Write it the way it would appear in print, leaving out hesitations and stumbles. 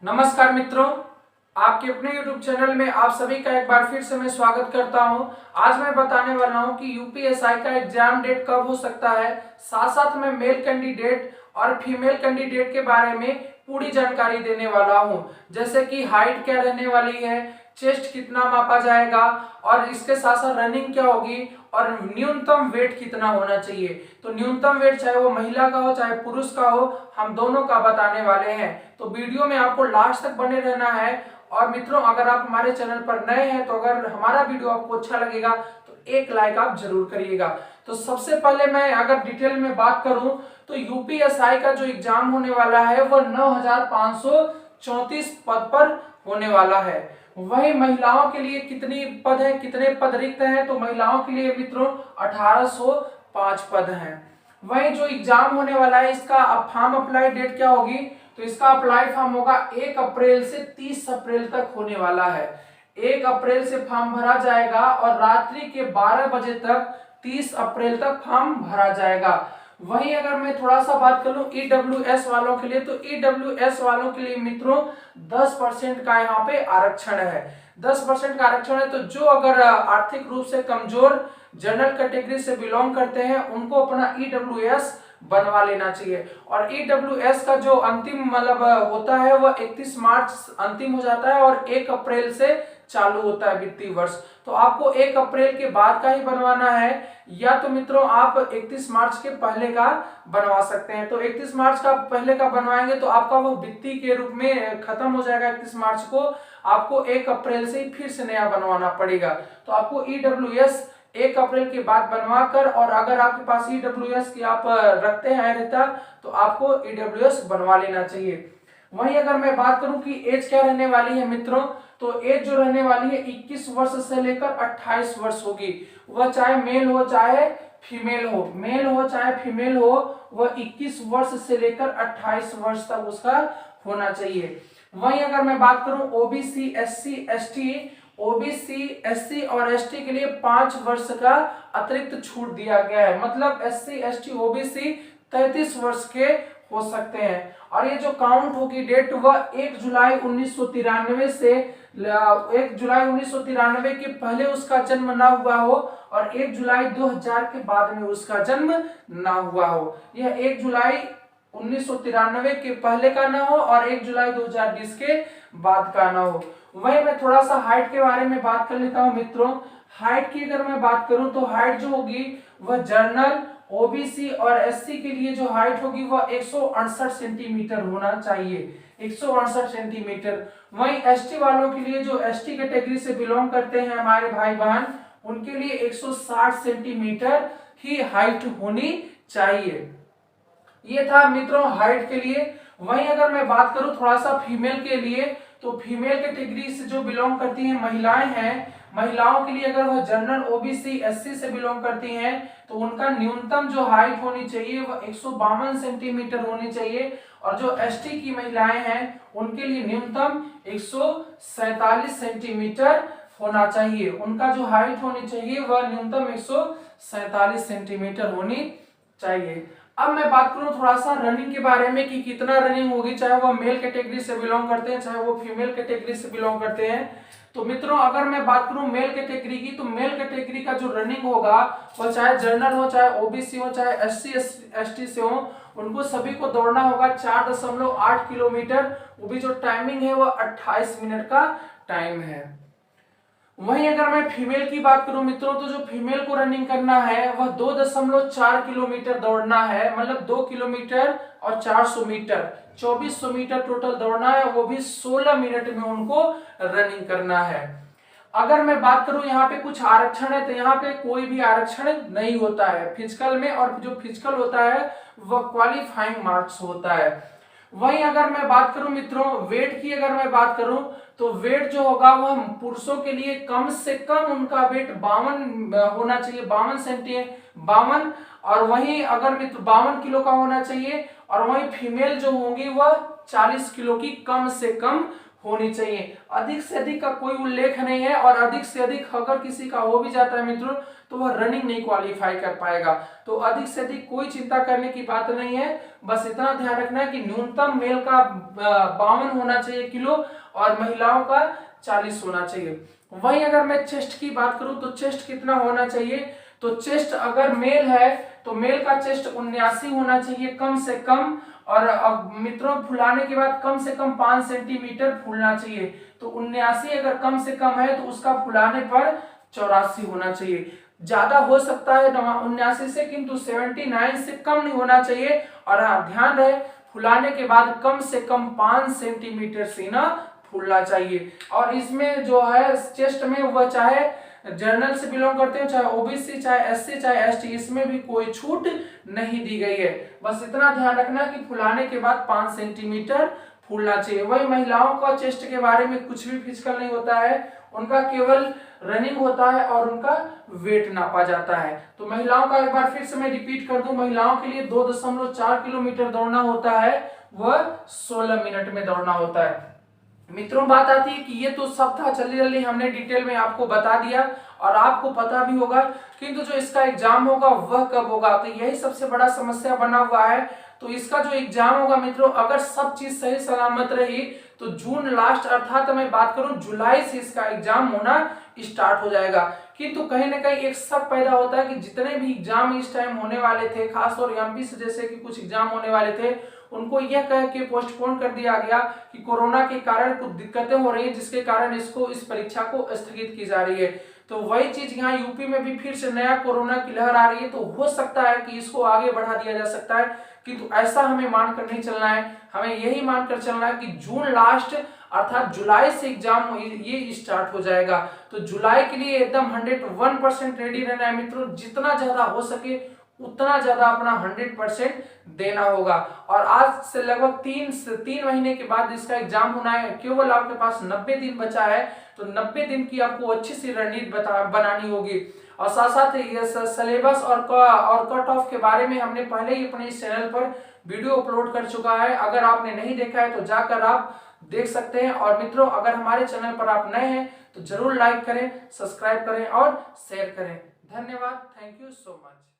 नमस्कार मित्रों, आपके अपने YouTube चैनल में आप सभी का एक बार फिर से मैं स्वागत करता हूं। आज मैं बताने वाला हूं कि यूपीएसआई का एग्जाम डेट कब हो सकता है। साथ साथ मैं मेल कैंडिडेट और फीमेल कैंडिडेट के बारे में पूरी जानकारी देने वाला हूं, जैसे कि हाइट क्या रहने वाली है, चेस्ट कितना मापा जाएगा और इसके साथ साथ रनिंग क्या होगी और न्यूनतम वेट कितना होना चाहिए। तो न्यूनतम वेट चाहे वो महिला का हो चाहे पुरुष का हो, हम दोनों का बताने वाले हैं। तो वीडियो में आपको लास्ट तक बने रहना है। और मित्रों, अगर आप हमारे चैनल पर नए हैं तो अगर हमारा वीडियो आपको अच्छा लगेगा तो एक लाइक आप जरूर करिएगा। तो सबसे पहले मैं अगर डिटेल में बात करूं तो यूपीएसआई का जो एग्जाम होने वाला है वो 9534 पद पर होने वाला है। वही महिलाओं के लिए कितनी पद है, कितने पद रिक्त हैं? तो महिलाओं के लिए मित्रों 1805 पद हैं। वही जो एग्जाम होने वाला है इसका फॉर्म अप्लाई डेट क्या होगी? तो इसका अप्लाई फॉर्म होगा 1 अप्रैल से 30 अप्रैल तक होने वाला है। 1 अप्रैल से फॉर्म भरा जाएगा और रात्रि के 12 बजे तक 30 अप्रैल तक फॉर्म भरा जाएगा। वहीं अगर मैं थोड़ा सा बात करूं ईडब्ल्यूएस वालों के लिए, तो ईडब्ल्यूएस वालों के लिए मित्रों 10% का यहाँ पे आरक्षण है। 10% का आरक्षण है। तो जो अगर आर्थिक रूप से कमजोर जनरल कैटेगरी से बिलोंग करते हैं उनको अपना ईडब्ल्यूएस बनवा लेना चाहिए। और ईडब्ल्यूएस का जो अंतिम मतलब होता है वह 31 मार्च अंतिम हो जाता है और 1 अप्रैल से चालू होता है वित्तीय वर्ष। तो आपको 1 अप्रैल के बाद का ही बनवाना है या तो मित्रों आप 31 मार्च के पहले का बनवा सकते हैं। तो 31 मार्च का पहले का बनवाएंगे तो आपका वो वित्तीय के रूप में खत्म हो जाएगा 31 मार्च को। आपको 1 अप्रैल से ही फिर से नया बनवाना पड़ेगा। तो आपको ईडब्ल्यूएस 1 अप्रैल के बाद बनवा कर, और अगर आपके पास ईडब्ल्यूएस की आप रखते हैं रहता तो आपको ईडब्ल्यूएस बनवा लेना चाहिए। वहीं अगर मैं बात करूं कि एज क्या रहने वाली है मित्रों, तो एज जो रहने वाली है 21 वर्ष से लेकर 28 वर्ष होगी। वह चाहे मेल हो चाहे फीमेल हो, मेल हो चाहे फीमेल हो, वह 21 वर्ष से लेकर 28 वर्ष तक उसका होना चाहिए। वहीं अगर मैं बात करूं OBC SC ST, OBC SC और एसटी के लिए 5 वर्ष का अतिरिक्त छूट दिया गया है। मतलब एससी एसटी ओबीसी 33 वर्ष के हो सकते हैं। और ये जो काउंट होगी डेट वह 1 जुलाई 1993 से 1 जुलाई 1993 के पहले उसका जन्म ना हुआ हो और 1 जुलाई 2000 के बाद में उसका जन्म ना हुआ हो। यह 1 जुलाई 1993 के पहले का ना हो और 1 जुलाई 2020 के बाद का ना हो। वही मैं थोड़ा सा हाइट के बारे में बात कर लेता हूं मित्रों। हाइट की अगर मैं बात करूं तो हाइट जो होगी वह जनरल ओबीसी और एससी के लिए जो हाइट होगी वह 168 सेंटीमीटर होना चाहिए, 168 सेंटीमीटर। वहीं एसटी वालों के लिए जो एसटी कैटेगरी से बिलोंग करते हैं हमारे भाई बहन, उनके लिए 160 सेंटीमीटर ही हाइट होनी चाहिए। ये था मित्रों हाइट के लिए। वहीं अगर मैं बात करूं थोड़ा सा फीमेल के लिए, तो फीमेल कैटेगरी से जो बिलोंग करती हैं महिलाएं हैं, महिलाओं के लिए अगर वह जनरल ओबीसी एससी से बिलोंग करती हैं तो उनका न्यूनतम जो हाइट होनी चाहिए वह 152 सेंटीमीटर होनी चाहिए। और जो एसटी की महिलाएं हैं उनके लिए न्यूनतम 147 सेंटीमीटर होना चाहिए। उनका जो हाइट होनी चाहिए वह न्यूनतम 147 सेंटीमीटर होनी चाहिए। अब मैं बात करूं थोड़ा सा रनिंग के बारे में कि कितना रनिंग होगी, चाहे वो मेल कैटेगरी से बिलोंग करते हैं चाहे वो फीमेल कैटेगरी से बिलोंग करते हैं। तो मित्रों अगर मैं बात करूं मेल कैटेगरी की, तो मेल कैटेगरी का जो रनिंग होगा वो चाहे जनरल हो चाहे ओबीसी हो चाहे एससी एसटी से हो, उनको सभी को दौड़ना होगा 4.8 किलोमीटर। वो भी जो टाइमिंग है वो 28 मिनट का टाइम है। वहीं अगर मैं फीमेल की बात करूं मित्रों, तो जो फीमेल को रनिंग करना है वह 2.4 किलोमीटर दौड़ना है। मतलब 2 किलोमीटर और 400 मीटर, 2400 मीटर टोटल दौड़ना है, वो भी 16 मिनट में उनको रनिंग करना है। अगर मैं बात करूं यहाँ पे कुछ आरक्षण है, तो यहाँ पे कोई भी आरक्षण नहीं होता है फिजिकल में, और जो फिजिकल होता है वह क्वालिफाइंग मार्क्स होता है। वहीं अगर मैं बात करूं मित्रों वेट की, अगर मैं बात करूं तो वेट जो होगा वह पुरुषों के लिए कम से कम उनका वेट 52 होना चाहिए, 52 और वहीं अगर मित्र 52 किलो का होना चाहिए। और वहीं फीमेल जो होंगी वह 40 किलो की कम से कम होनी चाहिए। अधिक से अधिक का कोई उल्लेख नहीं है, और अधिक से अधिक अगर किसी का हो भी जाता है मित्रों तो वह रनिंग नहीं क्वालिफाई कर पाएगा। तो अधिक से अधिक कोई चिंता करने की बात नहीं है, बस इतना ध्यान रखना है कि न्यूनतम मेल का 52 होना चाहिए किलो और महिलाओं का 40 होना चाहिए। वहीं अगर मैं चेस्ट की बात करूं तो चेस्ट कितना होना चाहिए, तो चेस्ट अगर मेल है तो मेल का चेस्ट 79 होना चाहिए कम से कम, और मित्रों फुलाने के बाद कम से कम 5 सेंटीमीटर फूलना चाहिए। तो 79 अगर कम से कम है तो उसका फुलाने पर 84 होना चाहिए। ज्यादा हो सकता है 79 से, किंतु 79 से कम नहीं होना चाहिए। और हाँ ध्यान रहे, फुलाने के बाद कम से कम 5 सेंटीमीटर सीना फूलना चाहिए। और इसमें जो है चेस्ट में वह चाहे जर्नल से बिलोंग करते हो, चाहे ओबीसी, चाहे एससी, चाहे एसटी, इसमें भी कोई छूट नहीं दी गई है। बस इतना ध्यान रखना कि फुलाने के बाद 5 सेंटीमीटर फूलना चाहिए। वही महिलाओं का चेस्ट के बारे में कुछ भी फिजिकल नहीं होता है, उनका केवल रनिंग होता है और उनका वेट नापा जाता है। तो महिलाओं का एक बार फिर से मैं रिपीट कर दूं, महिलाओं के लिए 2.4 किलोमीटर दौड़ना होता है, वह 16 मिनट में दौड़ना होता है। मित्रों बात आती है कि ये तो सब था, जल्दी जल्दी हमने डिटेल में आपको बता दिया और आपको पता भी होगा, किंतु जो इसका एग्जाम होगा वह कब होगा, तो यही सबसे बड़ा समस्या बना हुआ है। तो इसका जो एग्जाम होगा मित्रों, अगर सब चीज सही सलामत रही तो जून लास्ट, अर्थात मैं बात करूं जुलाई से इसका एग्जाम होना स्टार्ट हो जाएगा। किंतु कहीं ना कहीं एक शक पैदा होता है कि जितने भी एग्जाम इस टाइम होने वाले थे, खासतौर एमपी से जैसे कि कुछ एग्जाम होने वाले थे, उनको यह कह के पोस्टपोन कर दिया गया कि कोरोना के कारण कुछ दिक्कतें हो रही है, जिसके कारण इस परीक्षा को स्थगित की जा रही है। तो वही चीज यहाँ यूपी में भी फिर से नया कोरोना की लहर आ रही है, तो हो सकता है कि इसको आगे बढ़ा दिया जा सकता है, किंतु ऐसा हमें मानकर नहीं चलना है। हमें यही मानकर चलना है कि जून लास्ट अर्थात जुलाई से एग्जाम ये स्टार्ट हो जाएगा। तो जुलाई के लिए एकदम 101% रेडी रहना है मित्रों, जितना ज्यादा हो सके उतना ज्यादा अपना 100% देना होगा। और आज से लगभग 3 महीने के बाद इसका एग्जाम होना है, केवल आपके पास 90 दिन बचा है। तो 90 दिन की आपको अच्छी सी रणनीति बनानी होगी। और साथ साथ सिलेबस और कट ऑफ के बारे में हमने पहले ही अपने इस चैनल पर वीडियो अपलोड कर चुका है, अगर आपने नहीं देखा है तो जाकर आप देख सकते हैं। और मित्रों अगर हमारे चैनल पर आप नए हैं तो जरूर लाइक करें, सब्सक्राइब करें और शेयर करें। धन्यवाद, थैंक यू सो मच।